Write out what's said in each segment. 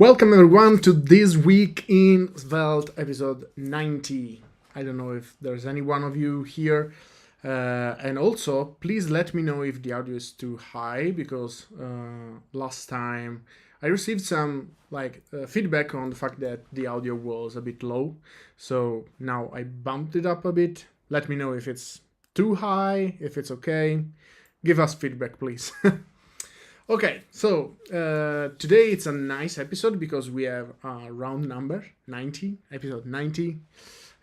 Welcome everyone to this week in Svelte episode 90. I don't know if there's any one of you here. And also, please let me know if the audio is too high because last time I received some feedback on the fact that the audio was a bit low. So now I bumped it up a bit. Let me know if it's too high, if it's okay. Give us feedback, please. Okay, so today it's a nice episode because we have a round number, 90, episode 90,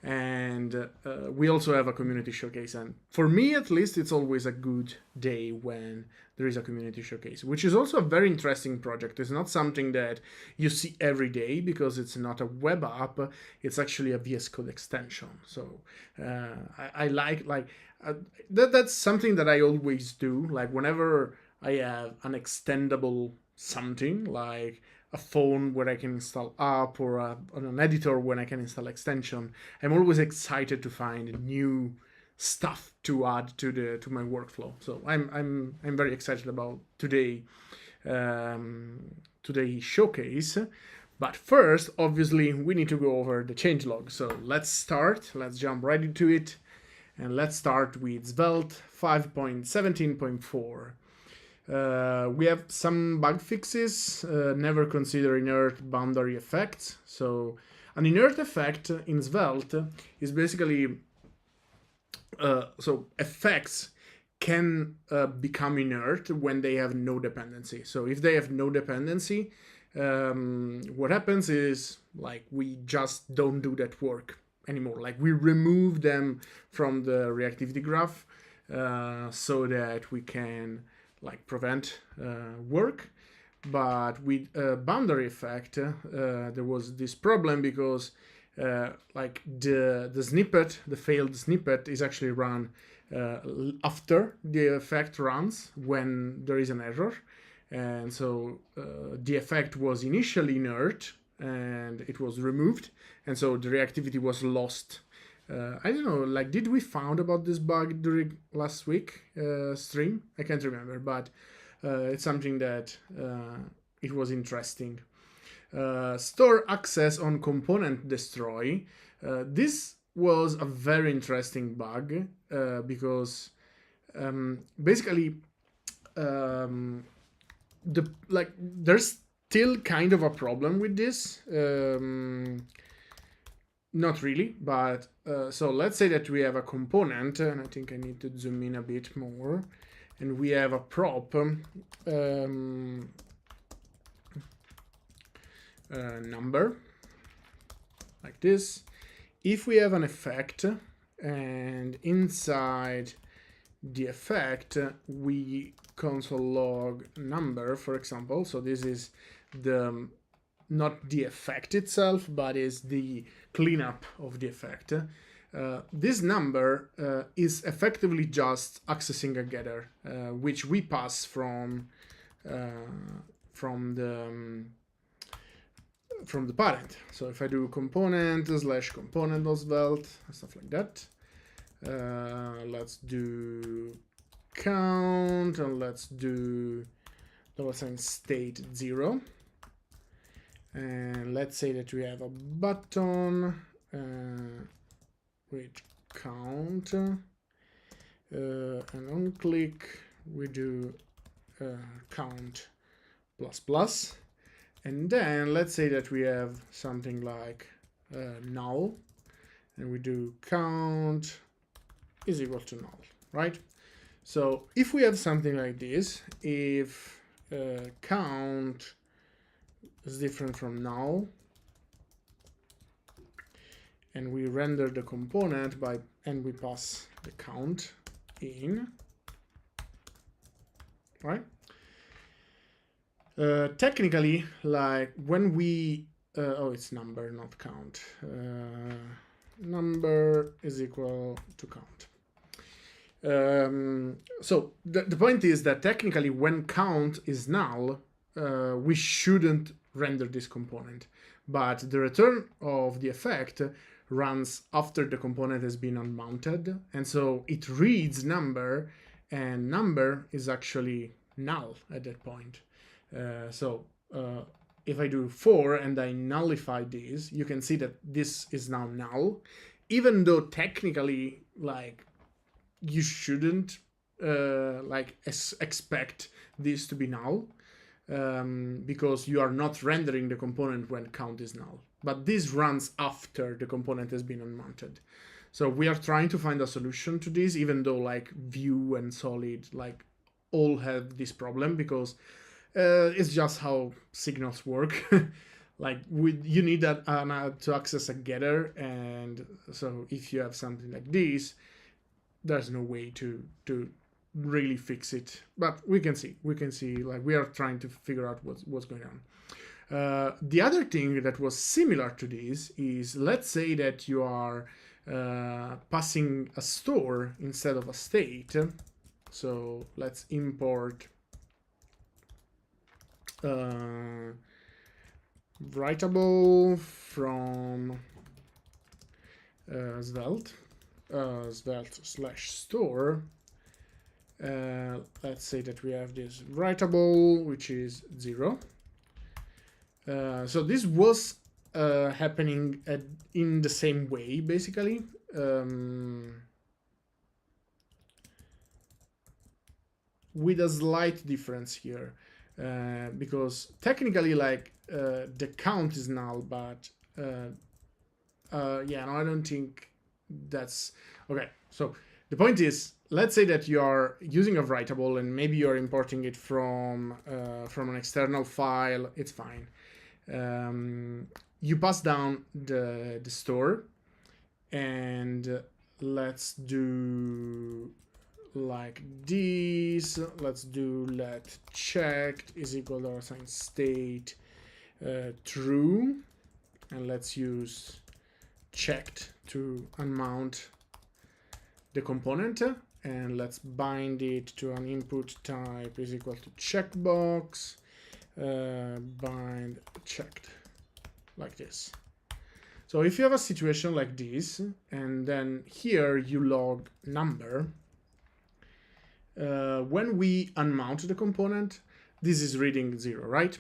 and we also have a community showcase. And for me, at least, it's always a good day when there is a community showcase, which is also a very interesting project. It's not something that you see every day because it's not a web app, it's actually a VS Code extension. So I that's something that I always do, like whenever I have an extendable something like a phone where I can install app or an editor when I can install extension. I'm always excited to find new stuff to add to my workflow. So I'm very excited about today's showcase. But first, obviously, we need to go over the changelog. So let's jump right into it. And let's start with Svelte 5.17.4. We have some bug fixes. Never consider inert boundary effects. So an inert effect in Svelte is basically so effects can become inert when they have no dependency. So if they have no dependency, what happens is like we just don't do that work anymore. Like we remove them from the reactivity graph so that we can prevent work. But with boundary effect, there was this problem because the snippet, the failed snippet, is actually run after the effect runs when there is an error, and so the effect was initially inert and it was removed, and so the reactivity was lost. I don't know, did we found about this bug during last week stream? I can't remember, but it's something that it was interesting. Store access on component destroy. This was a very interesting bug because basically there's still kind of a problem with this. Not really, but so let's say that we have a component, and I think I need to zoom in a bit more, and we have a prop number like this. If we have an effect and inside the effect we console log number, for example, so this is the not the effect itself, but is the cleanup of the effect. This number is effectively just accessing a getter, which we pass from the parent. So if I do component / component of Svelte, stuff like that. Let's do count and let's do $sign state 0. And let's say that we have a button with count, and on click we do count ++, and then let's say that we have something like null, and we do count is equal to null, right? So if we have something like this, if count is different from null, and we render the component and we pass the count in, right? Technically, like when we it's number, not count. Number is equal to count. So the point is that technically when count is null, we shouldn't render this component, but the return of the effect runs after the component has been unmounted, and so it reads number, and number is actually null at that point. So if I do 4 and I nullify this, you can see that this is now null, even though technically, like, you shouldn't expect this to be null, because you are not rendering the component when count is null. But this runs after the component has been unmounted. So we are trying to find a solution to this, even though like Vue and Solid like all have this problem, because it's just how signals work. Like you need that to access a getter, and so if you have something like this, there's no way to really fix it. But we can see like we are trying to figure out what's going on. The other thing that was similar to this is, let's say that you are passing a store instead of a state. So let's import writable from Svelte, Svelte/store. Let's say that we have this writable, which is 0. So this was happening in the same way, basically. With a slight difference here, because technically, like, the count is null, but yeah, no, I don't think that's okay. So the point is, let's say that you are using a writable and maybe you're importing it from an external file. It's fine. You pass down the store, and let's do like this. Let's do let checked is equal to $state true, and let's use checked to unmount the component, and let's bind it to an input type is equal to checkbox bind checked, like this. So if you have a situation like this, and then here you log number, when we unmount the component, this is reading 0, right?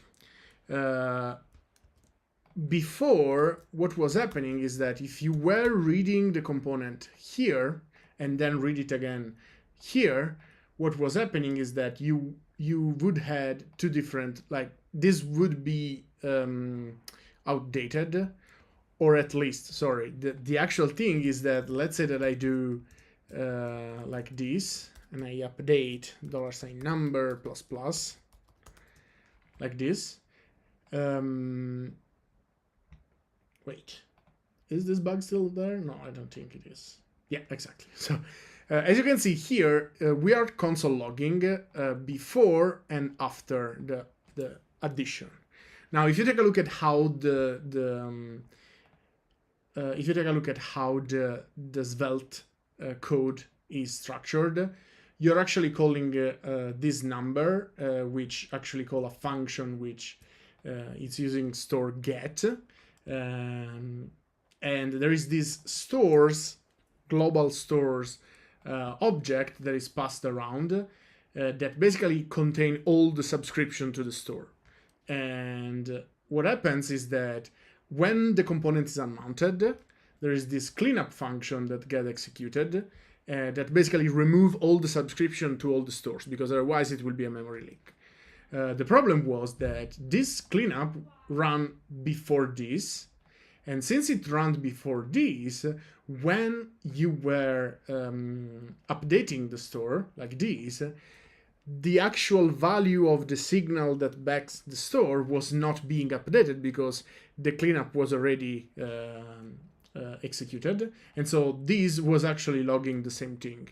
Before, what was happening is that if you were reading the component here and then read it again here, what was happening is that you would had two different, like, this would be outdated, or at least, sorry, the actual thing is that, let's say that I do like this, and I update $number ++ like this. Wait, is this bug still there? No, I don't think it is. Yeah, exactly. So as you can see here, we are console logging before and after the addition. Now, if you take a look at how the Svelte code is structured, you're actually calling this number, which actually call a function which it's using store get, and there is this stores, global stores object that is passed around that basically contain all the subscription to the store. And what happens is that when the component is unmounted, there is this cleanup function that gets executed that basically remove all the subscription to all the stores, because otherwise it will be a memory leak. The problem was that this cleanup ran before this, and since it ran before this, when you were updating the store like this, the actual value of the signal that backs the store was not being updated because the cleanup was already executed, and so this was actually logging the same thing,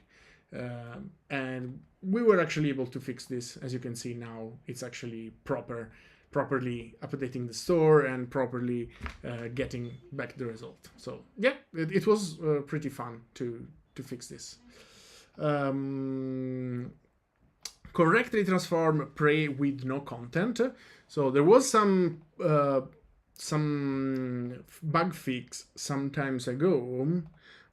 and we were actually able to fix this. As you can see now, it's actually properly updating the store and properly getting back the result. So yeah, it was pretty fun to fix this. Correctly transform prey with no content. So there was some bug fix some times ago,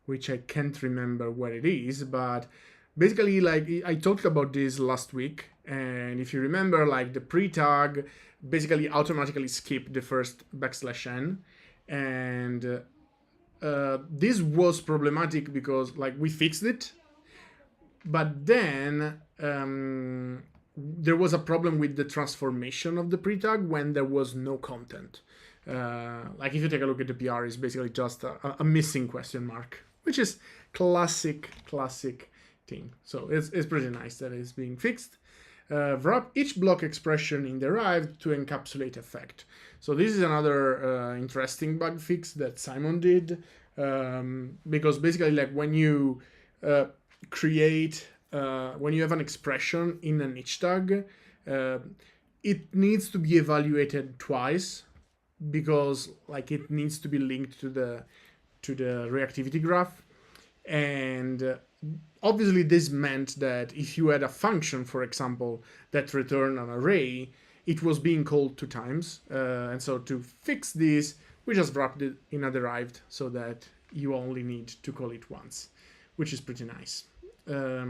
which I can't remember what it is, but basically, like, I talked about this last week, And if you remember, like the pre-tag basically automatically skipped the first \n, and this was problematic because like we fixed it, but then there was a problem with the transformation of the pre-tag when there was no content. Like if you take a look at the PR, it's basically just a missing question mark, which is classic thing. So it's pretty nice that it's being fixed. Wrap each block expression in derived to encapsulate effect. So this is another interesting bug fix that Simon did, because basically like when you create, when you have an expression in an each tag, it needs to be evaluated twice because like it needs to be linked to the reactivity graph. And obviously this meant that if you had a function, for example, that returned an array, it was being called 2 times. And so to fix this, we just wrapped it in a derived so that you only need to call it once, which is pretty nice. A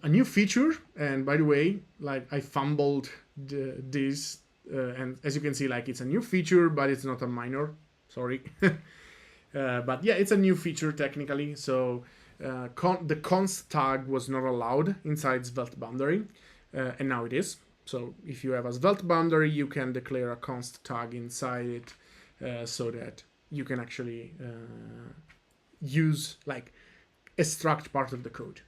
new feature, and by the way, like I fumbled this, and as you can see, like it's a new feature, but it's not a minor, sorry. But yeah, it's a new feature technically. So the const tag was not allowed inside Svelte boundary, and now it is. So if you have a Svelte boundary, you can declare a const tag inside it, so that you can actually use like extract part of the code.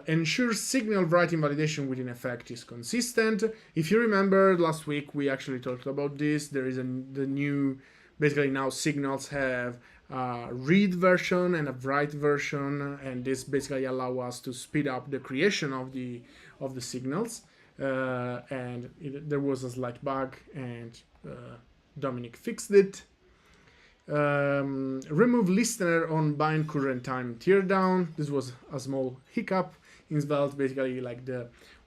Ensure signal writing validation within effect is consistent. If you remember last week, we actually talked about this. There is the new, basically now signals have a read version and a write version, and this basically allow us to speed up the creation of the signals. And there was a slight bug, and Dominic fixed it. Remove listener on bind current time teardown. This was a small hiccup in Svelte. Basically, like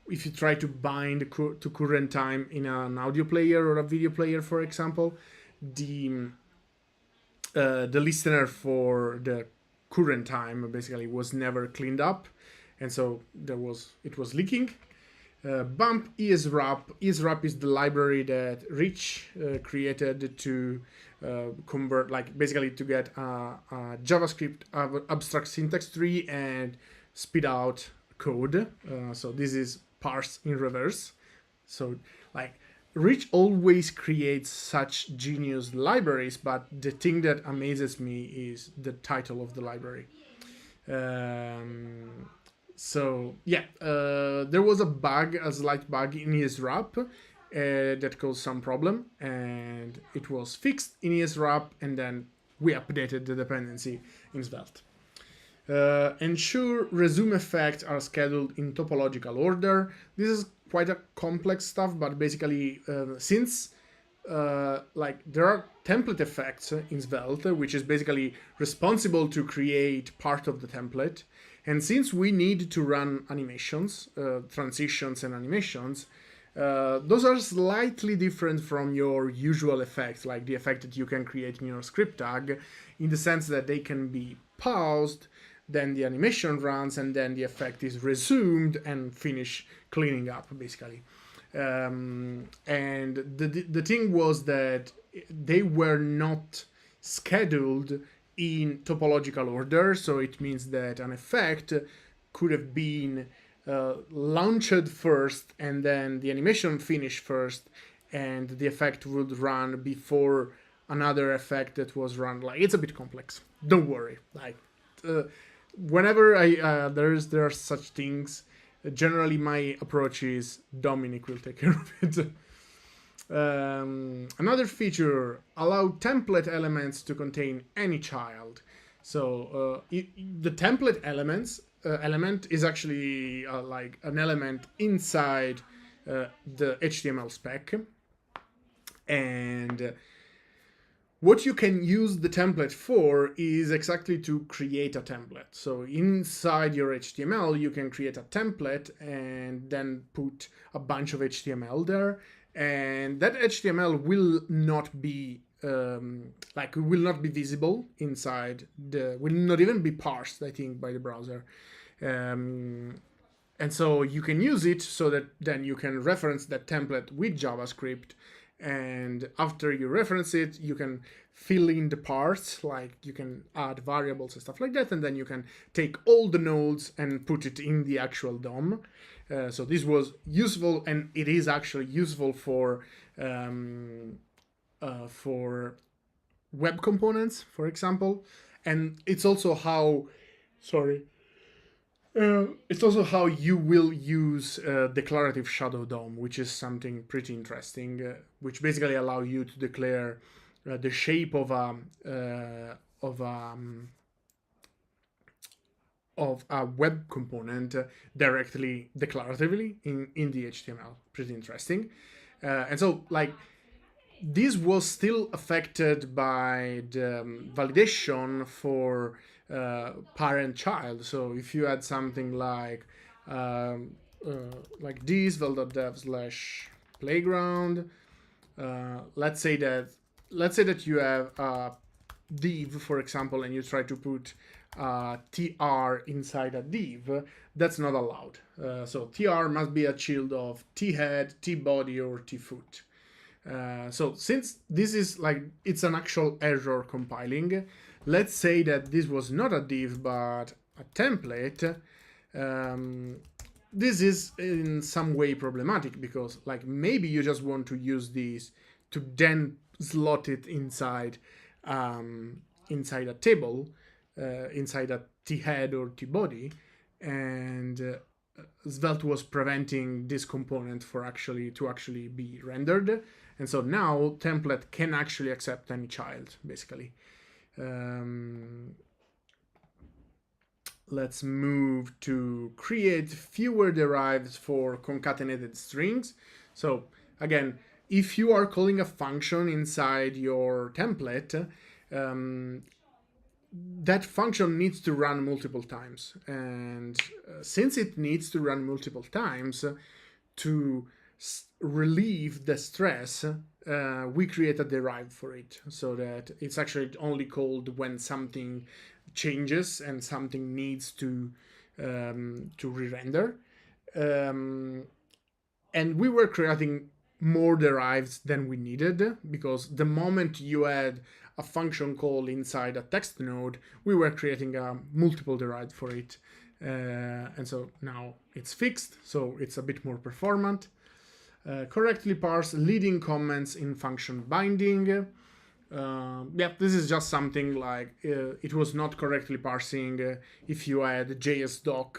if you try to bind to current time in an audio player or a video player, for example, the listener for the current time basically was never cleaned up, and so it was leaking. Bump ESWrap. ESWrap is the library that Rich created to convert, like basically to get a JavaScript abstract syntax tree and spit out code. So this is parse in reverse. So like Rich always creates such genius libraries, but the thing that amazes me is the title of the library. So yeah, there was a slight bug in ESWrap that caused some problem, and it was fixed in ESWrap, and then we updated the dependency in Svelte. Ensure resume effects are scheduled in topological order. This is quite a complex stuff, but basically since like there are template effects in Svelte, which is basically responsible to create part of the template. And since we need to run animations, transitions and animations, those are slightly different from your usual effects, like the effect that you can create in your script tag, in the sense that they can be paused, then the animation runs, and then the effect is resumed and finish cleaning up, basically. And the thing was that they were not scheduled in topological order, so it means that an effect could have been launched first and then the animation finished first, and the effect would run before another effect that was run. Like, it's a bit complex. Don't worry. Like whenever there are such things, generally my approach is Dominic will take care of it. Another feature, allow template elements to contain any child. So the template element is actually like an element inside the HTML spec, and what you can use the template for is exactly to create a template. So inside your HTML, you can create a template and then put a bunch of HTML there. And that HTML will not be will not be visible inside will not even be parsed, I think, by the browser. And And so you can use it so that then you can reference that template with JavaScript. And after you reference it, you can fill in the parts, like you can add variables and stuff like that. And then you can take all the nodes and put it in the actual DOM. So this was useful, and it is actually useful for web components, for example. And it's also how, it's also how you will use declarative shadow DOM, which is something pretty interesting, which basically allow you to declare the shape of a web component directly declaratively in the HTML. Pretty interesting. And so like this was still affected by the validation for parent-child. So if you had something like this, val.dev/playground, let's say that you have a div, for example, and you try to put tr inside a div, that's not allowed. So tr must be a child ofthead, tbody, or tfoot. So since this is like, it's an actual error compiling, let's say that this was not a div but a template. This is in some way problematic, because like maybe you just want to use this to then slot it inside inside a table, inside a t-head or t-body, and Svelte was preventing this component to actually be rendered. And so now template can actually accept any child, basically. Let's move to create fewer derived for concatenated strings. So again, if you are calling a function inside your template, that function needs to run multiple times. And since it needs to run multiple times, to relieve the stress, we create a derived for it, so that it's actually only called when something changes and something needs to re-render. And we were creating more deriveds than we needed, because the moment you had a function call inside a text node, we were creating a multiple derived for it. And so now it's fixed, so it's a bit more performant. Correctly parse leading comments in function binding. Yeah, this is just something like it was not correctly parsing if you had JSDoc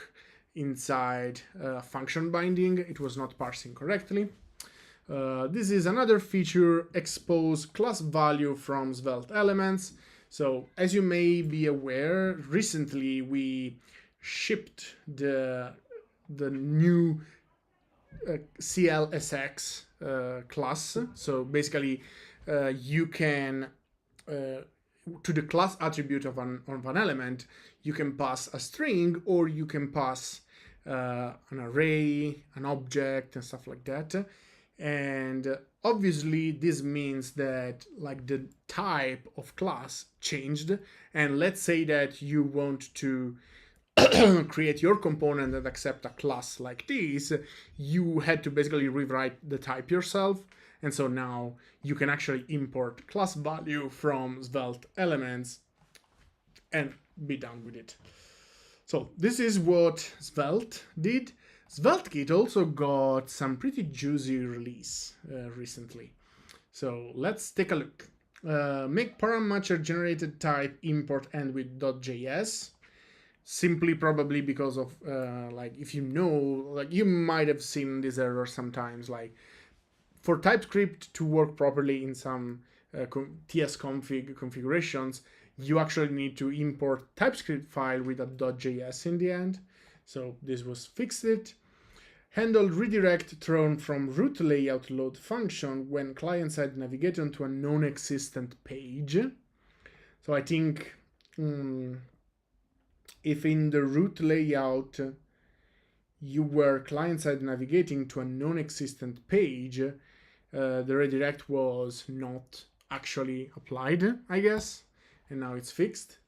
inside function binding, it was not parsing correctly. This is another feature, expose class value from Svelte elements. So as you may be aware, recently we shipped the new CLSX class. So basically you can to the class attribute of an element, you can pass a string, or you can pass an array, an object, and stuff like that. And obviously this means that like the type of class changed, and let's say that you want to create your component that accept a class like this, you had to basically rewrite the type yourself. And so now you can actually import class value from Svelte elements and be done with it. So this is what Svelte did. SvelteKit also got some pretty juicy release recently. So let's take a look. Make parameter generated type import end with .js. Simply probably because of like, if you know, like you might have seen this error sometimes, like for TypeScript to work properly in some tsconfig configurations, you actually need to import TypeScript file with a .js in the end. So this was fixed. Handled redirect thrown from root layout load function when client-side navigating to a non-existent page. So I think if in the root layout you were client-side navigating to a non-existent page, the redirect was not actually applied, I guess, and now it's fixed.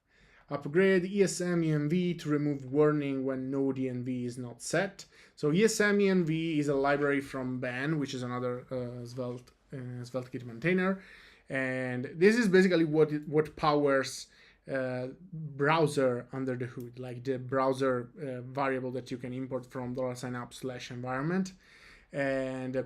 upgrade ESM env to remove warning when node env is not set. So ESM env is a library from Ben, which is another SvelteKit maintainer, and this is basically what powers browser under the hood, like the browser variable that you can import from $up/environment. And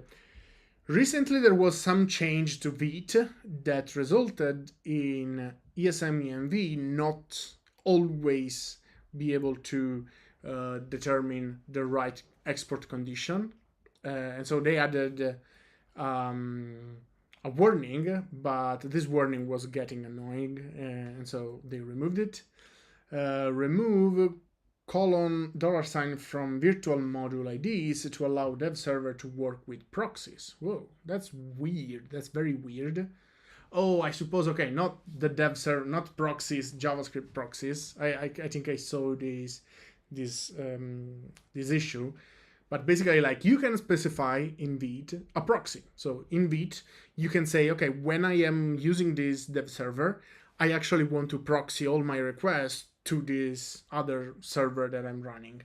recently there was some change to Vite that resulted in ESM env not always be able to determine the right export condition, and so they added a warning, but this warning was getting annoying, and so they removed it. Remove $$ from virtual module IDs to allow dev server to work with proxies. Whoa, that's weird. That's very weird. Oh, I suppose, okay, not the dev server, not proxies, JavaScript proxies. I think I saw this issue. But basically, like, you can specify in Vite a proxy. So in Vite, you can say, okay, when I am using this dev server, I actually want to proxy all my requests to this other server that I'm running.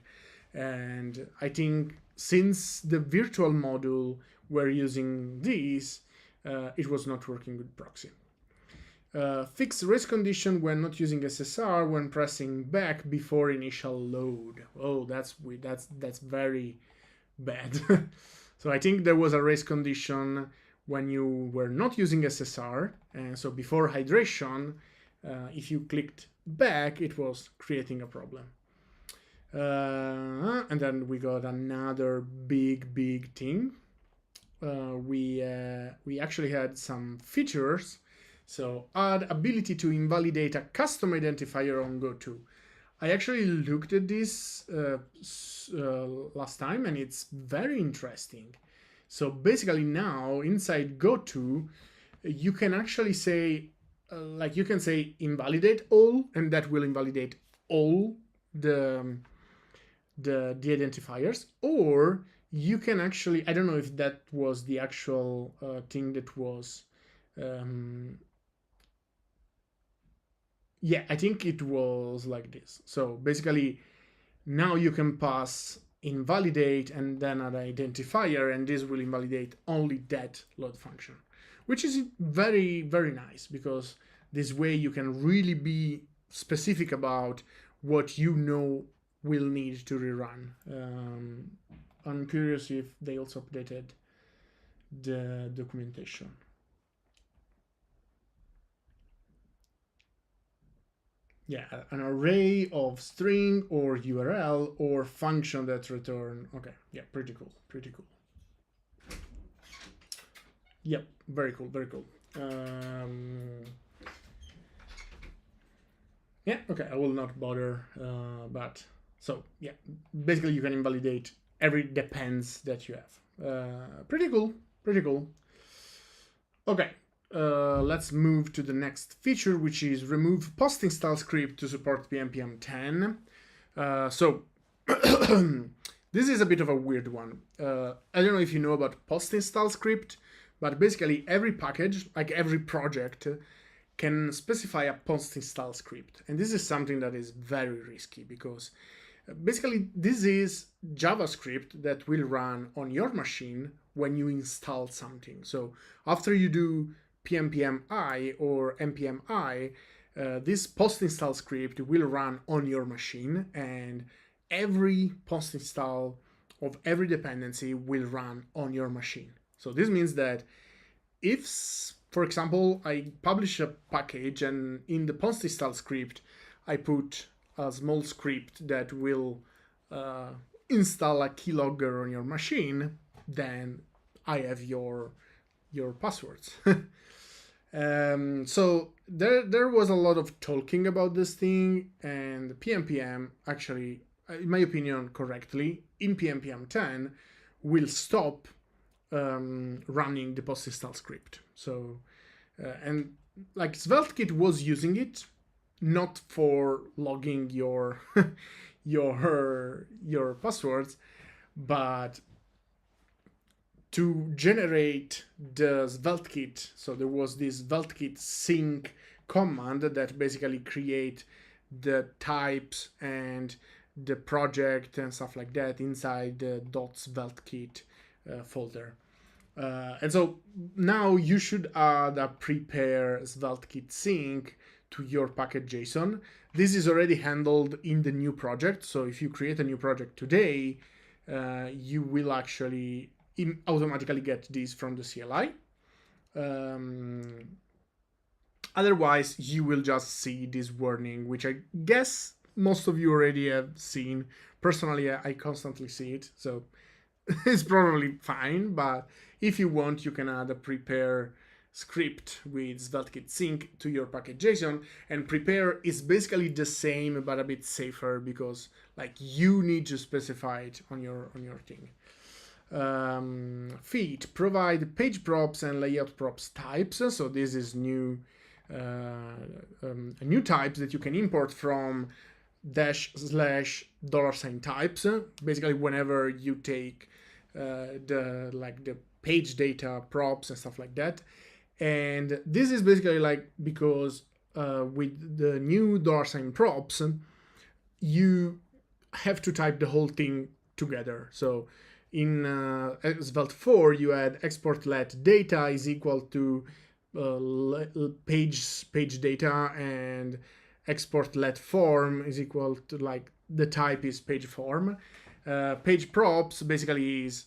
And I think since the virtual module were using this, it was not working with proxy. Fix race condition when not using SSR when pressing back before initial load. Oh, that's weird. That's very bad. So I think there was a race condition when you were not using SSR, and so before hydration, if you clicked back, it was creating a problem. And then we got another big thing. We actually had some features. So add ability to invalidate a custom identifier on GoTo. I actually looked at this last time, and it's very interesting. So basically now inside GoTo, you can actually say, you can say invalidate all, and that will invalidate all the identifiers, or you can actually, I don't know if that was the actual thing that was, yeah, I think it was like this. So basically now you can pass invalidate and then an identifier, and this will invalidate only that load function, which is very, very nice, because this way you can really be specific about what you know will need to rerun. I'm curious if they also updated the documentation. Yeah, an array of string or URL or function that return. Okay, yeah, pretty cool, pretty cool. Yep, very cool, very cool. Yeah, okay, I will not bother, but so yeah, basically you can invalidate every depends that you have. Pretty cool, pretty cool. Okay, let's move to the next feature, which is remove post-install script to support PNPM 10. So this is a bit of a weird one. I don't know if you know about post-install script, but basically every package, like every project, can specify a post-install script. And this is something that is very risky, because basically this is JavaScript that will run on your machine when you install something. So after you do PNPM I or NPM I, this post-install script will run on your machine, and every post-install of every dependency will run on your machine. So this means that if, for example, I publish a package and in the post-install script, I put a small script that will install a keylogger on your machine, then I have your passwords. So there was a lot of talking about this thing, and PNPM actually, in my opinion, correctly, in PNPM 10 will stop running the post-install script. So and like SvelteKit was using it not for logging your your passwords, but to generate the SvelteKit. So there was this SvelteKit sync command that basically create the types and the project and stuff like that inside the .sveltekit folder. And so now you should add a prepare SvelteKit sync to your package.json. This is already handled in the new project. So if you create a new project today, you will actually automatically get this from the CLI. Otherwise, you will just see this warning, which I guess most of you already have seen. Personally, I constantly see it, so it's probably fine. But if you want, you can add a prepare script with SvelteKit sync to your package.json, and prepare is basically the same but a bit safer because like you need to specify it on your thing. Feed provide page props and layout props types. So this is new types that you can import from /$types. Basically, whenever you take the page data props and stuff like that. And this is basically like because with the new $props, you have to type the whole thing together. So in Svelte 4, you had export let data is equal to page data, and export let form is equal to like the type is page form. Page props basically is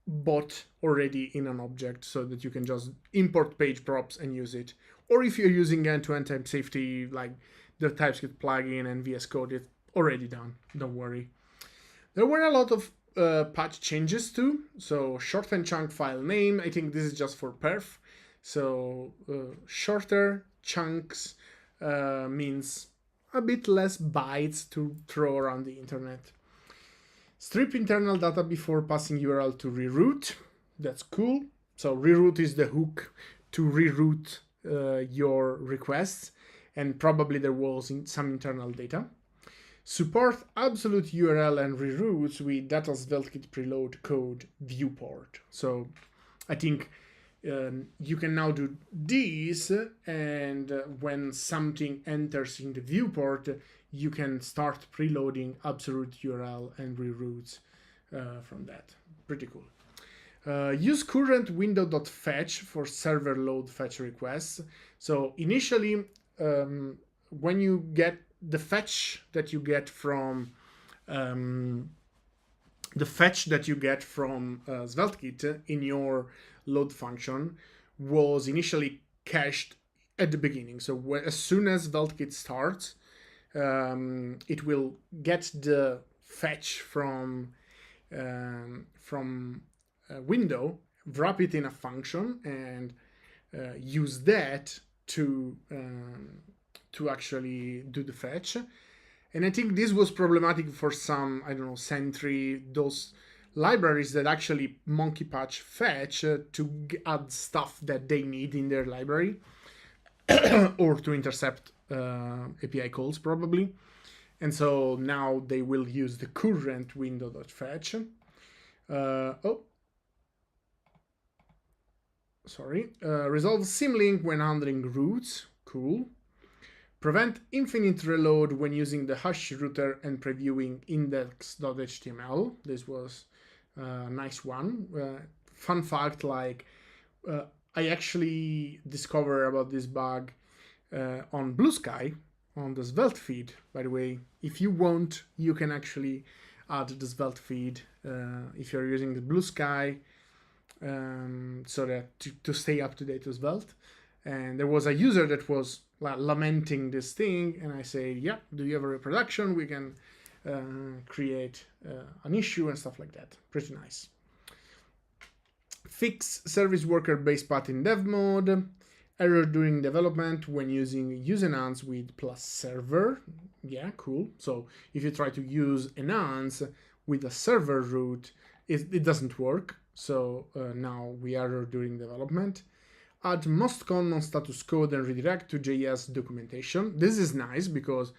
bought already in an object so that you can just import page props and use it. Or if you're using end-to-end type safety like the TypeScript plugin and VS Code, it's already done. Don't worry. There were a lot of patch changes too. So shorten chunk file name. I think this is just for perf. So shorter chunks means a bit less bytes to throw around the internet. Strip internal data before passing URL to reroute. That's cool. So reroute is the hook to reroute your requests, and probably there was some internal data. Support absolute URL and reroutes with data SvelteKit preload code viewport. So I think you can now do this, and when something enters in the viewport, you can start preloading absolute URL and reroutes from that. Pretty cool. Use current window.fetch for server load fetch requests. So initially, when you get the fetch that you get from SvelteKit in your load function was initially cached at the beginning. So as soon as SvelteKit starts, it will get the fetch from window, wrap it in a function, and use that to actually do the fetch. And I think this was problematic for some, I don't know, Sentry, those libraries that actually monkey patch fetch to add stuff that they need in their library or to intercept API calls probably. And so now they will use the current window.fetch. Resolve symlink when handling routes. Cool. Prevent infinite reload when using the hash router and previewing index.html. This was a nice one. Fun fact, like I actually discovered about this bug on Blue Sky, on the Svelte feed. By the way, if you want, you can actually add the Svelte feed if you're using the Blue Sky, so that to stay up to date with Svelte. And there was a user that was lamenting this thing, and I say, yeah, do you have a reproduction? We can create an issue and stuff like that. Pretty nice. Fix service worker base path in dev mode. Error during development when using use enhance with plus server. Yeah, cool. So if you try to use enhance with a server root, it doesn't work. So now we error during development. Add most common status code and redirect to JS documentation. This is nice because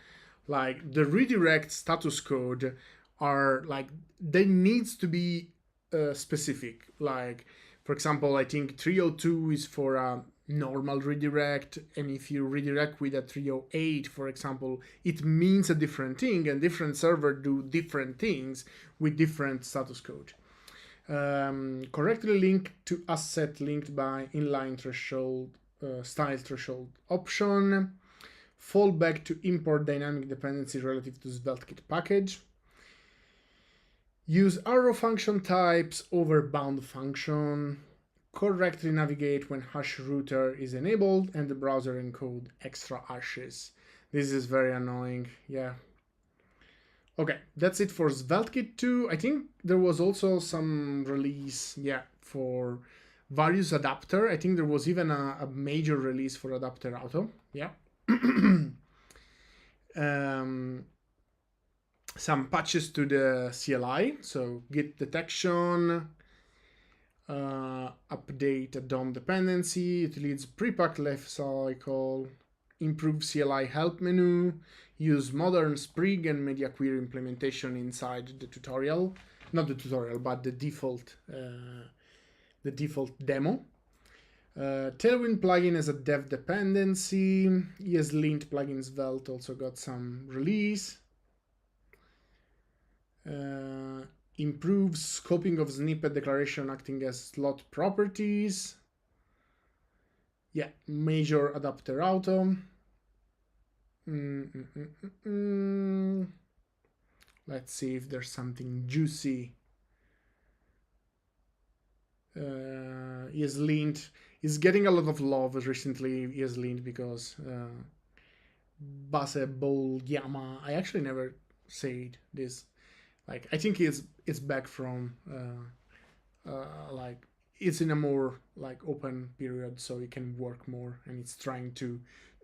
like the redirect status code are like, they needs to be specific. Like, for example, I think 302 is for normal redirect, and if you redirect with a 308, for example, it means a different thing, and different server do different things with different status code. Correctly linked to asset linked by inline threshold, style threshold option. Fallback to import dynamic dependency relative to SvelteKit package. Use arrow function types over bound function. Correctly navigate when hash router is enabled and the browser encode extra hashes. This is very annoying, yeah. Okay, that's it for SvelteKit 2. I think there was also some release, yeah, for various adapter. I think there was even a major release for adapter auto, yeah. Some patches to the CLI, so git detection, update a DOM dependency, it leads prepack life cycle, improve CLI help menu, use modern Sprig and media query implementation inside the tutorial, not the tutorial, but the default demo. Tailwind plugin as a dev dependency. ESLint plugin Svelte also got some release. Improves scoping of snippet declaration acting as slot properties. Yeah, major adapter auto. Let's see if there's something juicy. ESLint is getting a lot of love recently, ESLint, because Base Bowl Yama. I actually never said this. Like, I think it's back from like it's in a more like open period, so it can work more, and it's trying to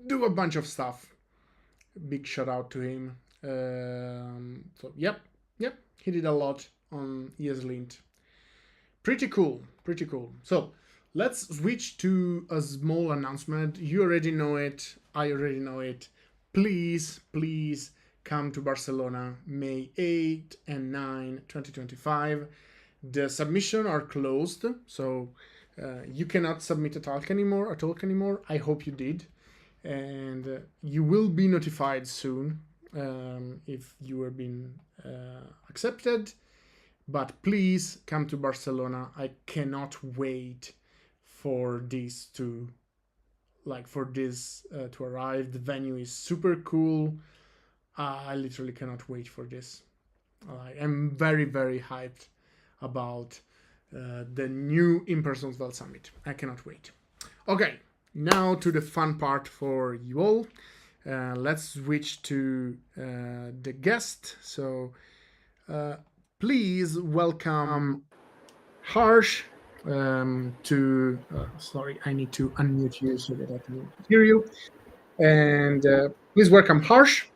do a bunch of stuff. Big shout out to him. So yep, he did a lot on ESLint. Pretty cool, pretty cool. So let's switch to a small announcement. You already know it. I already know it. Please, please come to Barcelona May 8 and 9, 2025. The submission are closed, so you cannot submit a talk anymore. I hope you did, and you will be notified soon if you are being accepted. But please come to Barcelona. I cannot wait for this to to arrive. The venue is super cool. I literally cannot wait for this. I'm very, very hyped about the new in-person Svelte Summit. I cannot wait. Okay, now to the fun part for you all. Let's switch to the guest. So please welcome Harsh sorry, I need to unmute you so that I can hear you. And please welcome Harsh.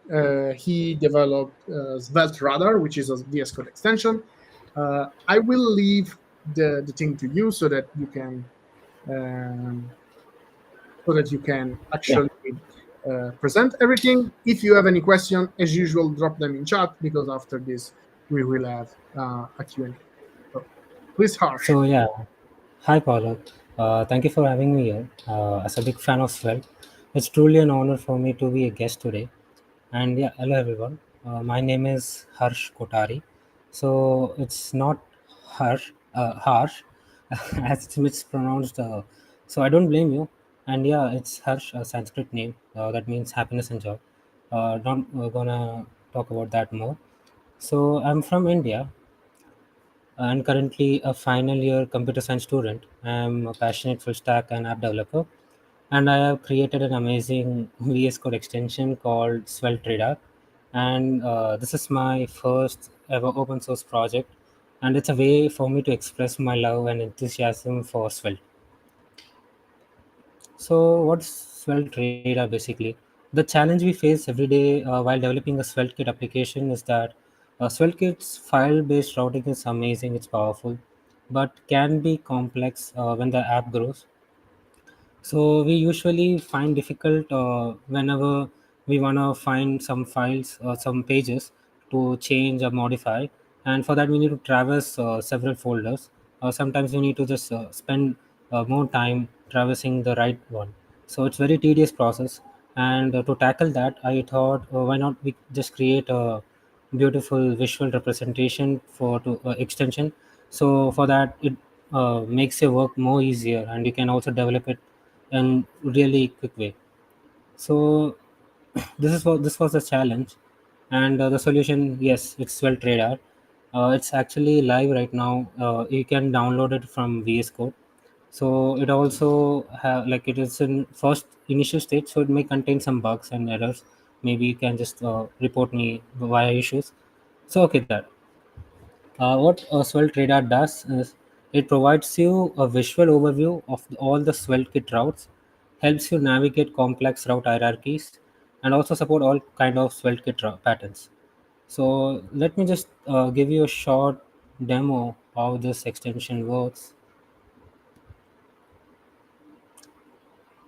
He developed Svelte Radar, which is a VS Code extension. I will leave the thing to you so that you can Yeah. actually present everything. If you have any question, as usual, drop them in chat, because after this we will have a Q&A. So please, Harsh. So yeah, hi Paula. Thank you for having me here. As a big fan of Svelte, it's truly an honor for me to be a guest today. And yeah, hello everyone. My name is Harsh Kotari. So it's not Harsh, as it's mispronounced. So I don't blame you. And yeah, it's Harsh, a Sanskrit name that means happiness and joy. Not gonna talk about that more. So I'm from India, and currently a final year computer science student. I'm a passionate full stack and app developer, and I have created an amazing VS Code extension called Svelte Radar. And this is my first ever open source project, and it's a way for me to express my love and enthusiasm for Svelte. So, what's Svelte Radar basically? The challenge we face every day while developing a SvelteKit application is that SvelteKit's file based routing is amazing, it's powerful, but can be complex when the app grows. So we usually find difficult whenever we want to find some files or some pages to change or modify, and for that we need to traverse several folders. Sometimes we need to just spend more time traversing the right one. So it's very tedious process. And to tackle that, I thought, why not we just create a beautiful visual representation for to extension. So for that, it makes your work more easier, and you can also develop it in really quick way. So this was the challenge, and the solution, yes, it's Svelte Radar. It's actually live right now. You can download it from VS Code. So it also like it is in first initial stage, so it may contain some bugs and errors. Maybe you can just report me via issues. So okay, that what Svelte Radar does is it provides you a visual overview of all the Svelte kit routes, helps you navigate complex route hierarchies, and also support all kind of Svelte kit patterns. So let me just give you a short demo how this extension works.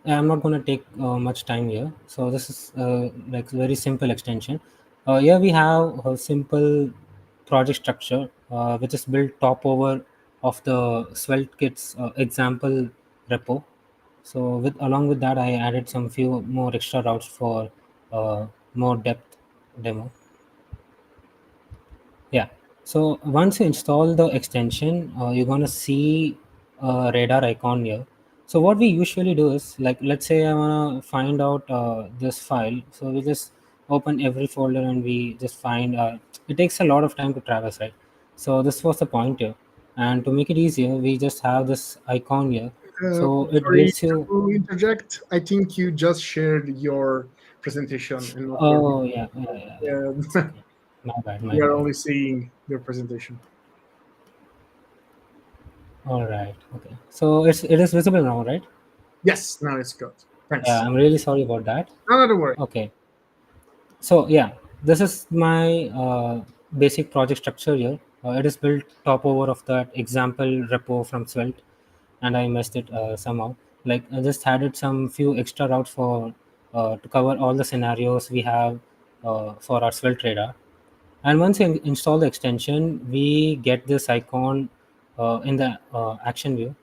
I'm not going to take much time here. So this is like very simple extension. Here we have a simple project structure which is built top over of the Svelte kits example repo. So with along with that, I added some few more extra routes for more depth demo. Yeah. So once you install the extension, you're gonna see a radar icon here. So what we usually do is, like, let's say I wanna find out this file. So we just open every folder and we just find. It takes a lot of time to traverse, right? So this was the point here. And to make it easier, we just have this icon here. So it Sorry gives you. to interject. I think you just shared your presentation and not your Oh video. yeah, yeah, yeah, yeah. It's Yeah, okay. My bad, we my are bad. only seeing your presentation. All right. Okay. So it is visible now, right? Yes, now it's good. Yeah, Thanks. I'm really sorry about that. No, don't worry. Okay, so yeah, this is my basic project structure here. It is built top over of that example repo from Svelte, and I messed it somehow. Like I just added some few extra routes for to cover all the scenarios we have for our Svelte radar. And once you install the extension, we get this icon in the action view,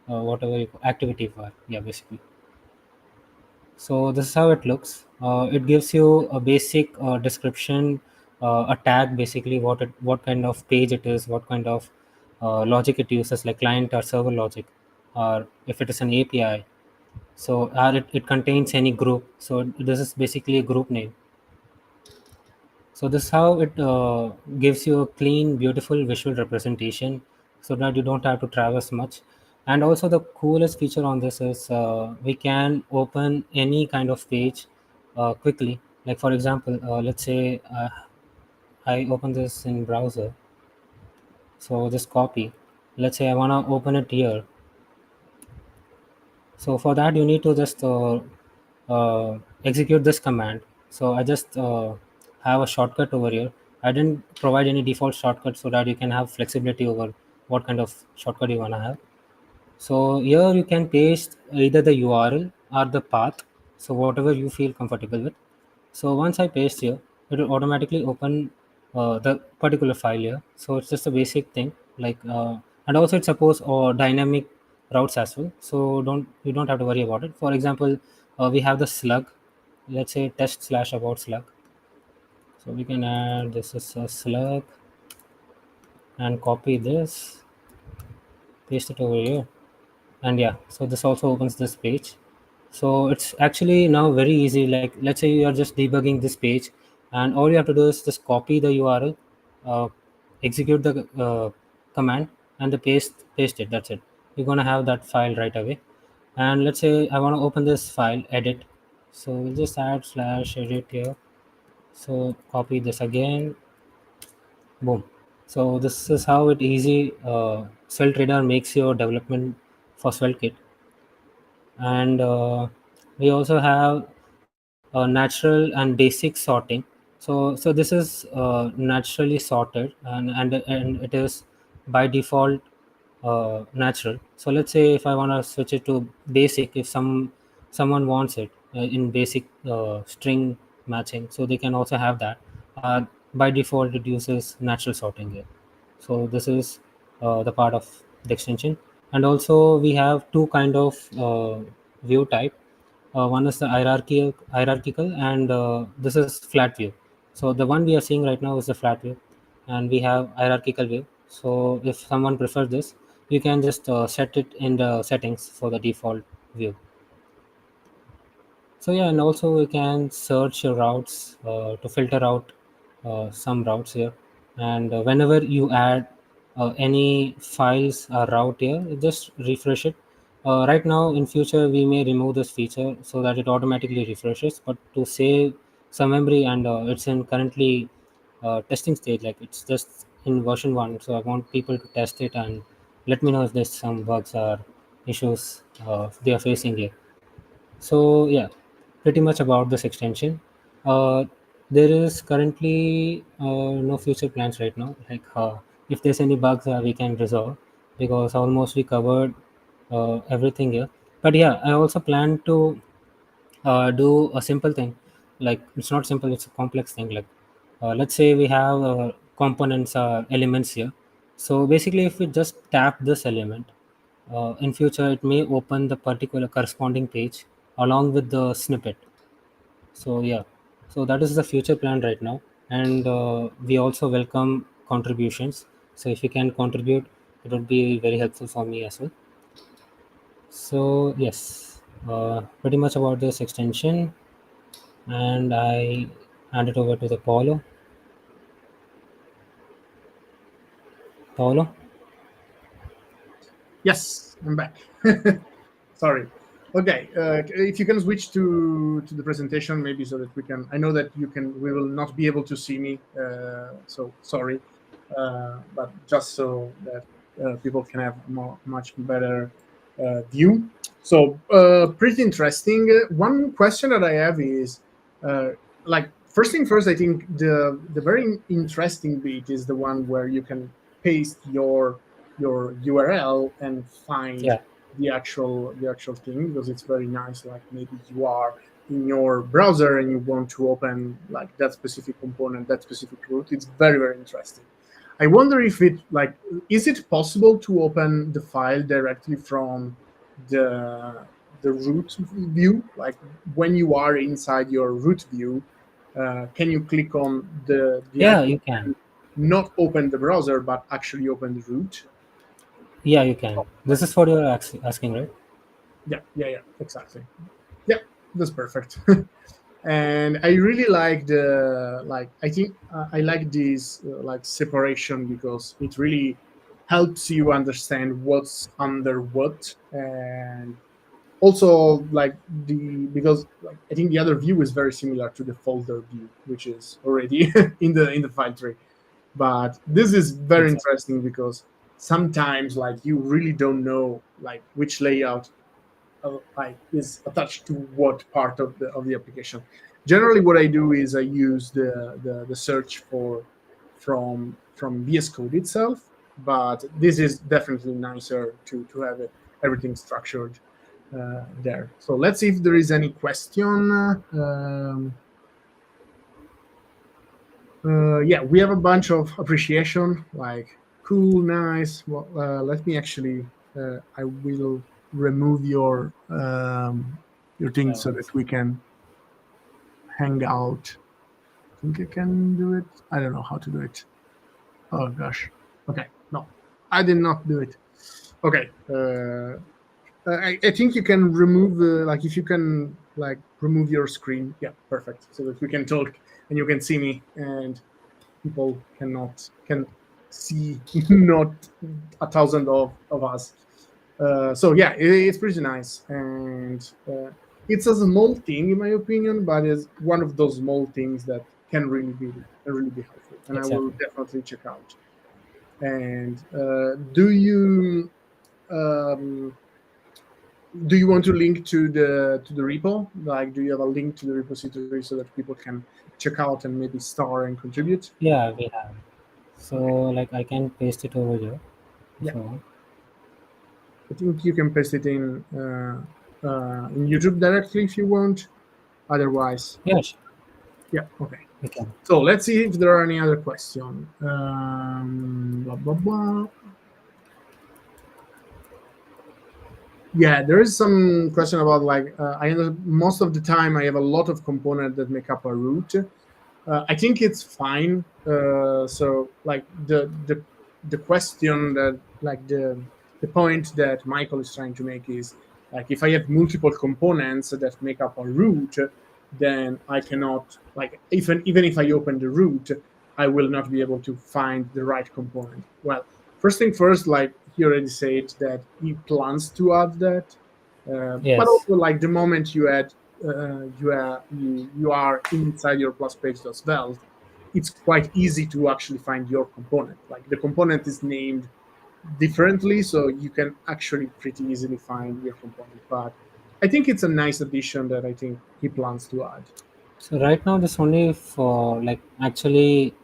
whatever you activity bar. Yeah, basically. So this is how it looks. It gives you a basic description, a tag, basically what kind of page it is, what kind of logic it uses, like client or server logic, or if it is an API. So it contains any group. So this is basically a group name. So this is how it gives you a clean, beautiful visual representation, so that you don't have to traverse much. And also the coolest feature on this is we can open any kind of page quickly. Like for example, let's say I open this in browser. So just copy. Let's say I wanna open it here. So for that, you need to just execute this command. So I just have a shortcut over here. I didn't provide any default shortcut so that you can have flexibility over what kind of shortcut you want to have. So here you can paste either the URL or the path, so whatever you feel comfortable with. So once I paste here, it will automatically open the particular file here. So it's just a basic thing, like and also it supports dynamic routes as well. So you don't have to worry about it. For example, we have the slug. Let's say test slash about slug. So we can add this is a slug and copy this, paste it over here, and yeah, so this also opens this page. So it's actually now very easy. Like let's say you are just debugging this page, and all you have to do is just copy the URL, uh, execute the command, and the paste it. That's it. You're gonna have that file right away. And let's say I want to open this file, edit. So we'll just add slash edit here. So copy this again, boom. So this is how it easy Svelte Radar makes your development for SvelteKit. And we also have natural and basic sorting. So this is naturally sorted, and it is by default natural. So let's say if I want to switch it to basic, if someone wants it in basic string matching, so they can also have that. By default it uses natural sorting here. So this is the part of the extension. And also we have two kind of view type. One is the hierarchical, and this is flat view. So the one we are seeing right now is the flat view, and we have hierarchical view. So if someone prefers this, you can just set it in the settings for the default view. So yeah, and also you can search your routes to filter out some routes here. And whenever you add any files or route here, just refresh it. Right now, in future, we may remove this feature so that it automatically refreshes. But to save some memory, and it's in currently testing stage, like it's just in version one. So I want people to test it and let me know if there's some bugs or issues they are facing here. So yeah, pretty much about this extension. Uh, there is currently no future plans right now. Like if there's any bugs, we can resolve because almost we covered everything here. But yeah, I also plan to do a simple thing. Like it's not simple; it's a complex thing. Like let's say we have components elements here. So basically, if we just tap this element, in future it may open the particular corresponding page along with the snippet. So yeah, so that is the future plan right now, and we also welcome contributions. So if you can contribute, it would be very helpful for me as well. So yes, pretty much about this extension, and I hand it over to the Paulo. Yes, I'm back. Sorry. Okay, if you can switch to the presentation, maybe so that we can. I know that you can. We will not be able to see me, so sorry, but just so that people can have much better view. So pretty interesting. One question that I have is, uh, like, first thing first. I think the very interesting bit is the one where you can paste your URL and find Yeah, the actual thing, because it's very nice. Like maybe you are in your browser and you want to open like that specific component, that specific route. It's very, very interesting. I wonder if it like, is it possible to open the file directly from the the root view? Like when you are inside your root view, can you click on the yeah, icon you can. and not open the browser but actually open the root? Yeah, you can. This is what you're asking, right? Yeah, yeah, yeah, exactly. Yeah, that's perfect. And I really like the like. I think I like this like separation because it really helps you understand what's under what, and also like the because like I think the other view is very similar to the folder view, which is already in the file tree. But this is very Exactly. interesting because sometimes like you really don't know like which layout like is attached to what part of the application. Generally, what I do is I use the search for from VS Code itself, but this is definitely nicer to have it, everything structured there. So let's see if there is any question. Yeah, we have a bunch of appreciation, like cool, nice. Well, let me actually, I will remove your thing so that we can hang out. I think I can do it. I don't know how to do it. Oh gosh. Okay, no, I did not do it. Okay. I think you can remove like if you can like remove your screen. Yeah, perfect. So that we can talk and you can see me and people can see not a thousand of us. So yeah, it's pretty nice, and it's a small thing in my opinion, but it's one of those small things that can really be helpful, and I will Exactly. definitely check out. And um, do you want to link to the repo? Like, do you have a link to the repository so that people can check out and maybe start and contribute? Yeah, we have. So Okay. like I can paste it over here. Yeah. So I think you can paste it in YouTube directly if you want. Otherwise, yeah, sure, yeah, okay. we can. So let's see if there are any other questions. Blah, blah, blah. Yeah, there is some question about like most of the time I have a lot of components that make up a root. I think it's fine. So like the question that like the point that Michael is trying to make is like if I have multiple components that make up a root, then I cannot like even if I open the root, I will not be able to find the right component. Well, first thing first, like he already said that he plans to add that, but Yes. also like the moment you are inside your plus page.svelte, it's quite easy to actually find your component. Like the component is named differently, so you can actually pretty easily find your component. But I think it's a nice addition that I think he plans to add. So right now, this only for like actually,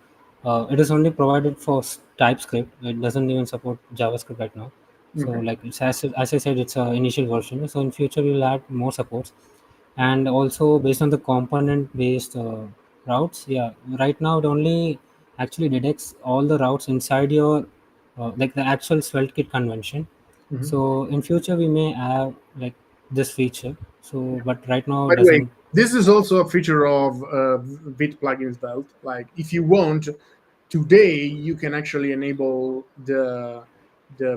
it is only provided for TypeScript. It doesn't even support JavaScript right now. So Okay. like it's as I said, it's a initial version. So in future, we'll add more supports, and also based on the component based routes. Yeah, right now it only actually detects all the routes inside your like the actual SvelteKit convention. Mhm. So in future, we may have like this feature. So but right now, By it the way, doesn't. this is also a feature of Vite plugins belt. Like if you want, today you can actually enable the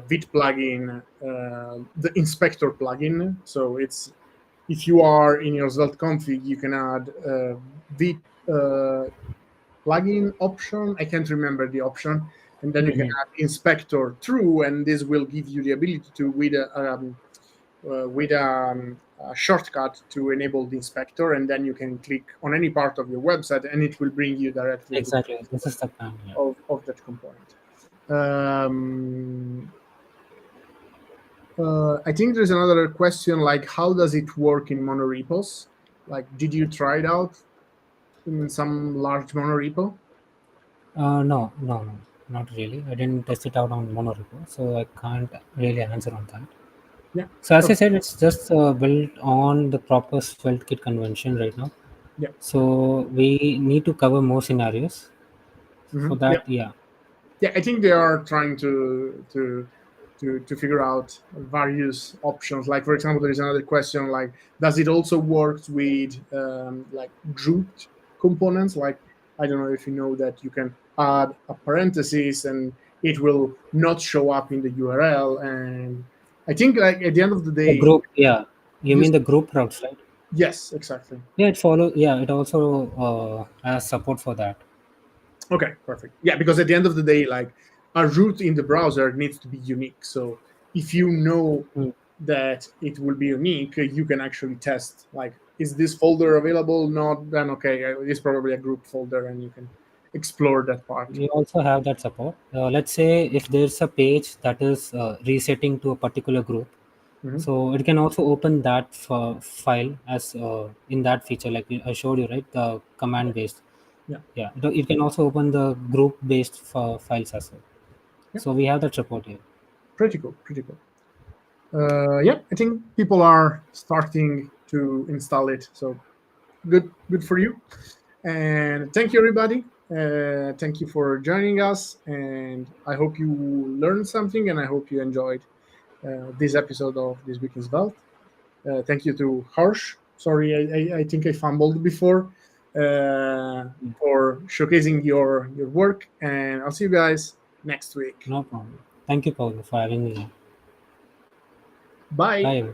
Vite plugin, the inspector plugin. So it's if you are in your Svelte config, you can add Vite plugin option. I can't remember the option, and then you can Mhm. add inspector true, and this will give you the ability to with a shortcut to enable the inspector, and then you can click on any part of your website, and it will bring you directly to the Exactly. This is the plan. Yeah. of that component. Um, I think there's another question like how does it work in monorepos? Like, did you try it out in some large monorepo? No, no, no, not really. I didn't test it out on monorepo, so I can't really answer on that. Yeah. So as I Okay. said, it's just built on the proper Svelte kit convention right now. Yeah. So we need to cover more scenarios. For Yeah. that, yeah. Yeah, I think they are trying to figure out various options. Like for example, there is another question like, does it also work with like grouped components? Like I don't know if you know that you can add a parenthesis and it will not show up in the URL. And I think like at the end of the The day, group, yeah. You this mean the group routes, right? yes, exactly. Yeah, it follow. Yeah, it also has support for that. Okay, perfect. Yeah, because at the end of the day, like a root in the browser needs to be unique. So if you know Hmm. that it will be unique, you can actually test like, is this folder available? Not, then okay, it's probably a group folder, and you can explore that part. We also have that support. Let's say if there's a page that is resetting to a particular group, Hmm. so it can also open that file as in that feature, like I showed you, right? The command based. Yeah, Yeah, it can also open the group based files as well. yeah, So we have that support here. pretty cool, pretty cool. Yeah, I think people are starting to install it. So good, good for you. And thank you, everybody. Thank you for joining us. And I hope you learned something, and I hope you enjoyed this episode of This Week in Svelte. Thank you to Harsh. Sorry, I think I fumbled before for showcasing your work. And I'll see you guys next week. No problem. Thank you, Paul, for having me here. Bye. Bye, everyone.